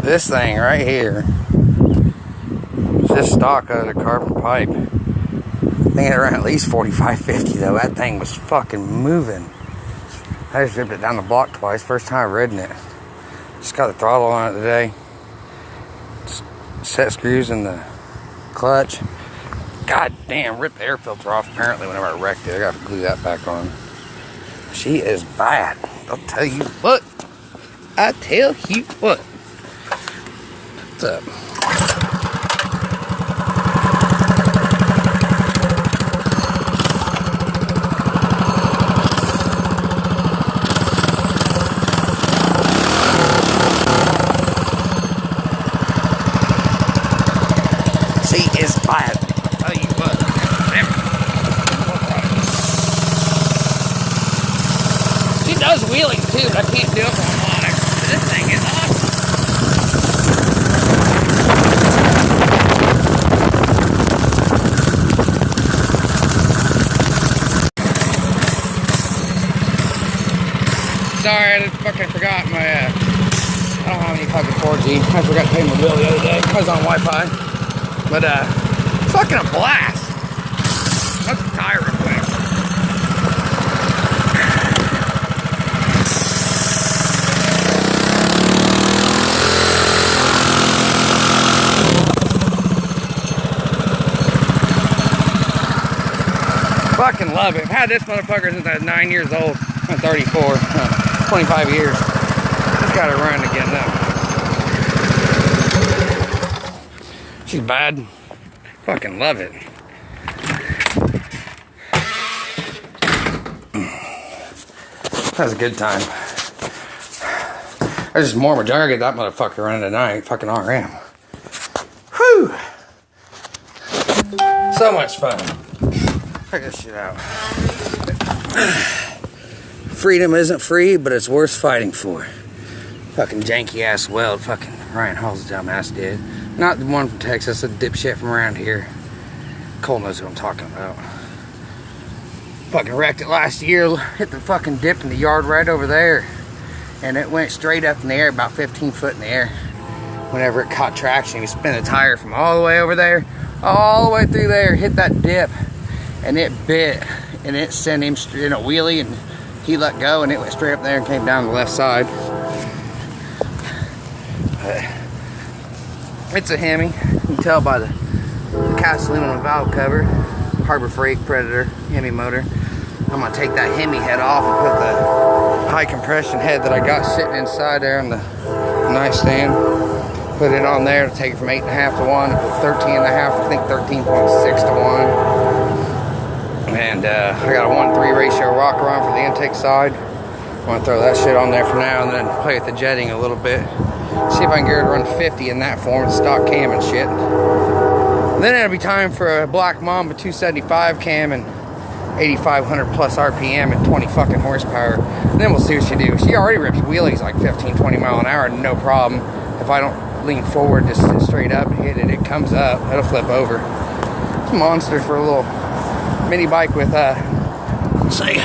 This thing right here is just stock out of the carbon pipe. I think it ran at least 45, 50 though. That thing was fucking moving. I just ripped it down the block twice. First time I've ridden it. Just got the throttle on it today. Set screws in the clutch. God damn, ripped the air filter off apparently whenever I wrecked it. I gotta glue that back on. She is bad. I'll tell you what. I tell you what. What's up? She is bad. I'll tell you what. She does wheelies too, but I can't do it when I'm on it. This thing is awesome. Sorry, I fucking forgot my, I don't have any fucking 4G. I forgot to pay my bill the other day. I was on Wi-Fi. But, fucking a blast. Let's tire real quick. Fucking love it. I've had this motherfucker since I was 9 years old. I'm 34. 25 years. Just got it running again now. She's bad. Fucking love it. That was a good time. There's just more majority of that motherfucker running tonight. Fucking RM. Whew. So much fun. Check this shit out. Freedom isn't free, but it's worth fighting for. Fucking janky ass weld. Fucking Ryan Hall's dumbass did. Not the one from Texas, a dipshit from around here. Cole knows what I'm talking about. Fucking wrecked it last year. Hit the fucking dip in the yard right over there. And it went straight up in the air, about 15 foot in the air. Whenever it caught traction, he spun the tire from all the way over there, all the way through there, hit that dip. And it bit. And it sent him in a wheelie, and he let go, and it went straight up there and came down the left side. It's a Hemi. You can tell by the cast aluminum valve cover. Harbor Freight Predator Hemi motor. I'm going to take that Hemi head off and put the high compression head that I got sitting inside there on the nightstand. Put it on there to take it from 8.5 to 1 to 13.5, I think 13.6 to 1. And I got a 1:3 ratio rocker on for the intake side. I'm going to throw that shit on there for now and then play with the jetting a little bit. See if I can get her to run 50 in that form, stock cam and shit. And then it'll be time for a Black Mamba 275 cam and 8,500 plus RPM and 20 fucking horsepower. And then we'll see what she do. She already rips wheelies like 15, 20 mile an hour, no problem. If I don't lean forward, just sit straight up and hit it, it comes up. It'll flip over. It's a monster for a little mini bike with, say,